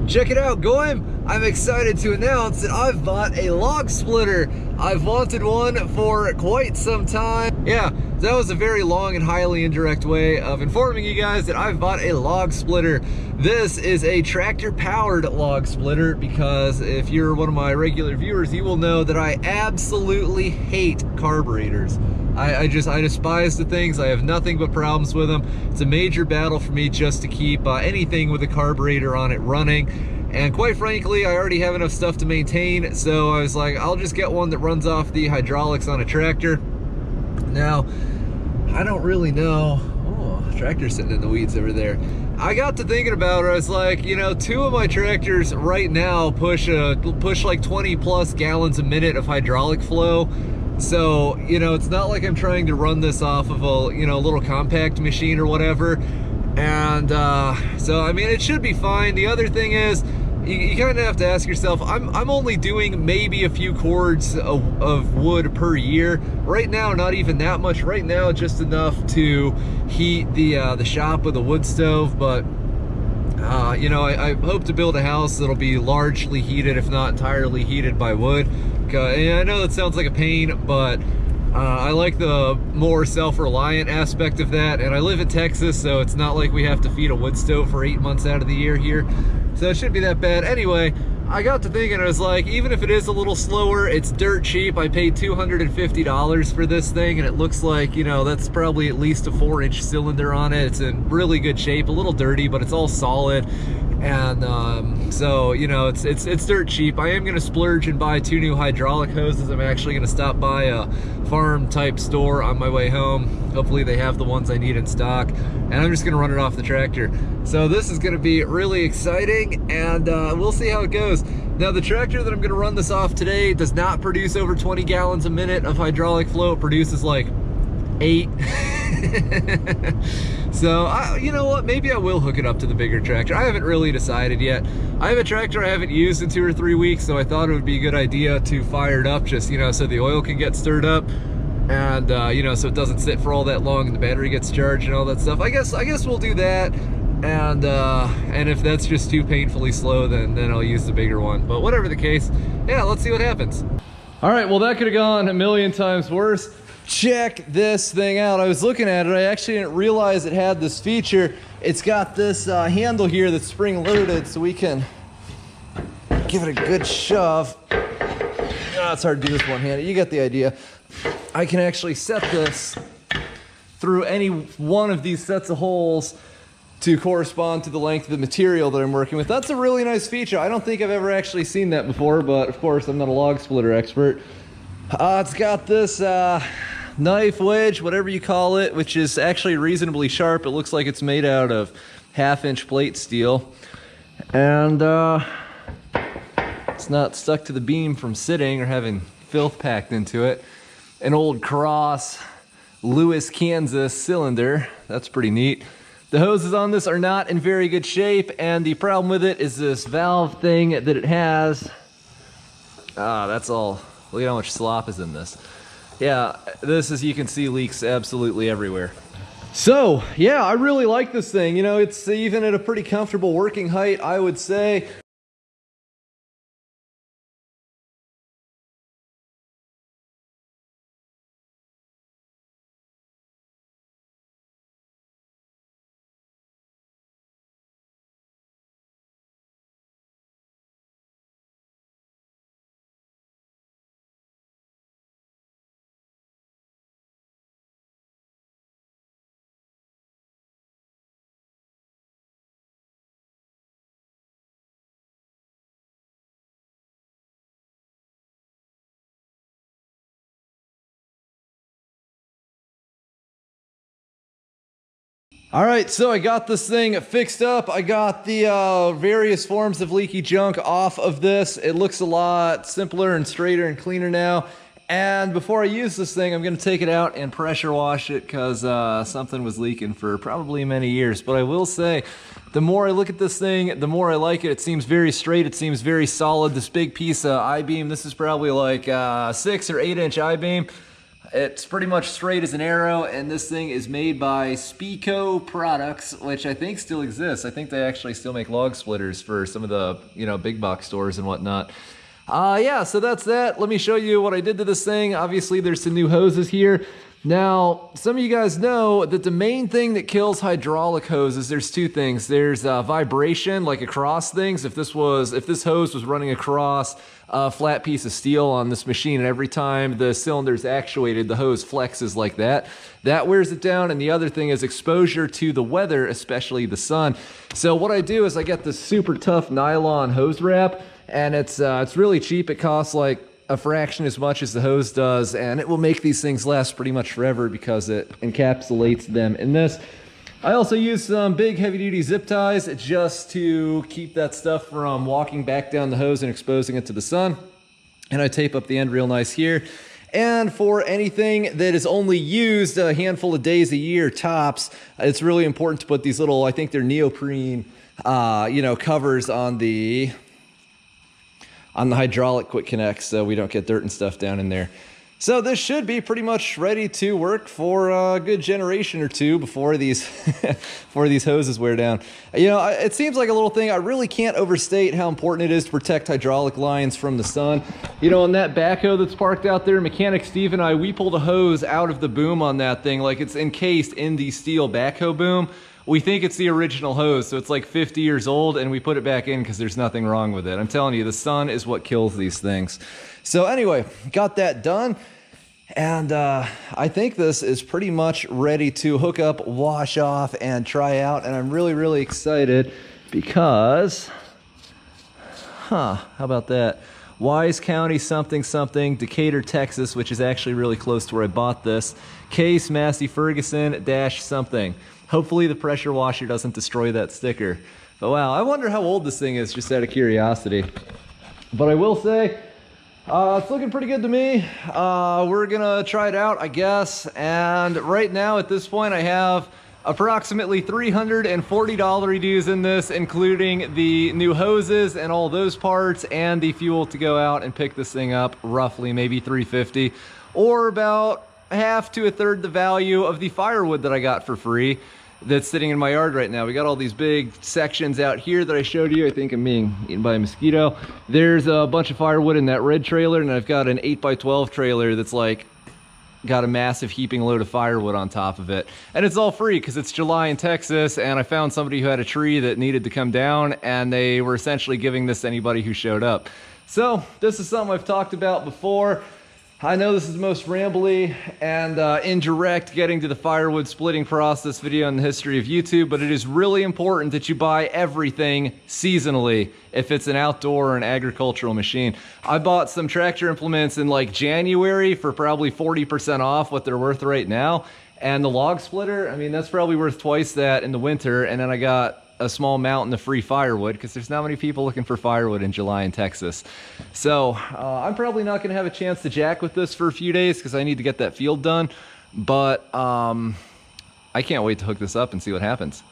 Check it out, Goim! I'm excited to announce that I've bought a log splitter. I've wanted one for quite some time. Yeah, that was a very long and highly indirect way of informing you guys that I've bought a log splitter. This is a tractor-powered log splitter because if you're one of my regular viewers, you will know that I absolutely hate carburetors. I despise the things. I have nothing but problems with them. It's a major battle for me just to keep anything with a carburetor on it running. And quite frankly, I already have enough stuff to maintain, so I was like, I'll just get one that runs off the hydraulics on a tractor. Now, I don't really know. Oh, tractor's sitting in the weeds over there. I got to thinking about it. I was like, you know, two of my tractors right now push like 20 plus gallons a minute of hydraulic flow. So, you know, it's not like I'm trying to run this off of a, you know, little compact machine or whatever. And so, I mean, it should be fine. The other thing is, you kind of have to ask yourself, I'm only doing maybe a few cords of wood per year. Right now, not even that much. Right now, just enough to heat the shop with a wood stove. But, you know, I hope to build a house that'll be largely heated, if not entirely heated by wood. And I know that sounds like a pain, but I like the more self-reliant aspect of that. And I live in Texas, so it's not like we have to feed a wood stove for 8 months out of the year here. So it shouldn't be that bad. Anyway, I got to thinking, I was like, even if it is a little slower, it's dirt cheap. I paid $250 for this thing, and it looks like, you know, that's probably at least a 4-inch cylinder on it. It's in really good shape, a little dirty, but it's all solid. And so, you know, it's dirt cheap. I am going to splurge and buy 2 new hydraulic hoses. I'm actually going to stop by a farm type store on my way home. Hopefully they have the ones I need in stock, and I'm just going to run it off the tractor. So this is going to be really exciting, and we'll see how it goes. Now, the tractor that I'm going to run this off today does not produce over 20 gallons a minute of hydraulic flow. It produces like 8. So, you know what, maybe I will hook it up to the bigger tractor. I haven't really decided yet. I have a tractor I haven't used in 2 or 3 weeks, so I thought it would be a good idea to fire it up just, you know, so the oil can get stirred up. And, you know, so it doesn't sit for all that long and the battery gets charged and all that stuff. I guess we'll do that. And if that's just too painfully slow, then I'll use the bigger one. But whatever the case, yeah, let's see what happens. All right, well, that could have gone a million times worse. Check this thing out. I was looking at it. I actually didn't realize it had this feature. It's got this handle here that's spring loaded, so we can give it a good shove. Oh, it's hard to do this one-handed. You get the idea. I can actually set this through any one of these sets of holes to correspond to the length of the material that I'm working with. That's a really nice feature. I don't think I've ever actually seen that before, but of course I'm not a log splitter expert. It's got this knife, wedge, whatever you call it, which is actually reasonably sharp. It looks like it's made out of 1/2-inch plate steel. And it's not stuck to the beam from sitting or having filth packed into it. An old Cross Lewis, Kansas cylinder. That's pretty neat. The hoses on this are not in very good shape, and the problem with it is this valve thing that it has. That's all. Look at how much slop is in this. Yeah, this, as you can see, leaks absolutely everywhere. So, yeah, I really like this thing. You know, it's even at a pretty comfortable working height, I would say. All right, so I got this thing fixed up. I got the various forms of leaky junk off of this. It looks a lot simpler and straighter and cleaner now. And before I use this thing, I'm going to take it out and pressure wash it because something was leaking for probably many years. But I will say, the more I look at this thing, the more I like it. It seems very straight. It seems very solid. This big piece of I-beam, this is probably like 6 or 8 inch I-beam. It's pretty much straight as an arrow, and this thing is made by Spico Products, which I think still exists. I think they actually still make log splitters for some of the, you know, big box stores and whatnot. Yeah, so that's that. Let me show you what I did to this thing. Obviously, there's some new hoses here. Now, some of you guys know that the main thing that kills hydraulic hoses, there's two things. There's vibration, like across things. If this hose was running across a flat piece of steel on this machine, and every time the cylinder's actuated, the hose flexes like that, that wears it down. And the other thing is exposure to the weather, especially the sun. So what I do is I get this super tough nylon hose wrap, and it's really cheap. It costs like a fraction as much as the hose does, and it will make these things last pretty much forever because it encapsulates them in this. I also use some big heavy-duty zip ties just to keep that stuff from walking back down the hose and exposing it to the sun. And I tape up the end real nice here. And for anything that is only used a handful of days a year tops, it's really important to put these little, I think they're neoprene, you know, covers on the hydraulic quick connects so we don't get dirt and stuff down in there. So this should be pretty much ready to work for a good generation or two before these before these hoses wear down. You know, it seems like a little thing. I really can't overstate how important it is to protect hydraulic lines from the sun. You know, on that backhoe that's parked out there, mechanic Steve and I, we pulled a hose out of the boom on that thing, like it's encased in the steel backhoe boom. We think it's the original hose, so it's like 50 years old, and we put it back in because there's nothing wrong with it. I'm telling you, the sun is what kills these things. So anyway, got that done, and I think this is pretty much ready to hook up, wash off, and try out, and I'm really, really excited because, how about that? Wise County something something, Decatur, Texas, which is actually really close to where I bought this. Case Massey Ferguson dash something. Hopefully the pressure washer doesn't destroy that sticker. But wow, I wonder how old this thing is, just out of curiosity. But I will say, it's looking pretty good to me. We're gonna try it out, I guess. And right now, at this point, I have approximately $340 dues in this, including the new hoses and all those parts, and the fuel to go out and pick this thing up, roughly maybe $350, or about half to a third the value of the firewood that I got for free that's sitting in my yard right now. We got all these big sections out here that I showed you. I think I'm being eaten by a mosquito. There's a bunch of firewood in that red trailer, and I've got an 8x12 trailer that's like got a massive heaping load of firewood on top of it. And it's all free because it's July in Texas, and I found somebody who had a tree that needed to come down, and they were essentially giving this to anybody who showed up. So this is something I've talked about before. I know this is the most rambly and indirect getting to the firewood splitting process video in the history of YouTube, but it is really important that you buy everything seasonally if it's an outdoor or an agricultural machine. I bought some tractor implements in like January for probably 40% off what they're worth right now. And the log splitter, I mean, that's probably worth twice that in the winter. And then I got a small mountain of free firewood because there's not many people looking for firewood in July in Texas. So I'm probably not going to have a chance to jack with this for a few days because I need to get that field done. But I can't wait to hook this up and see what happens.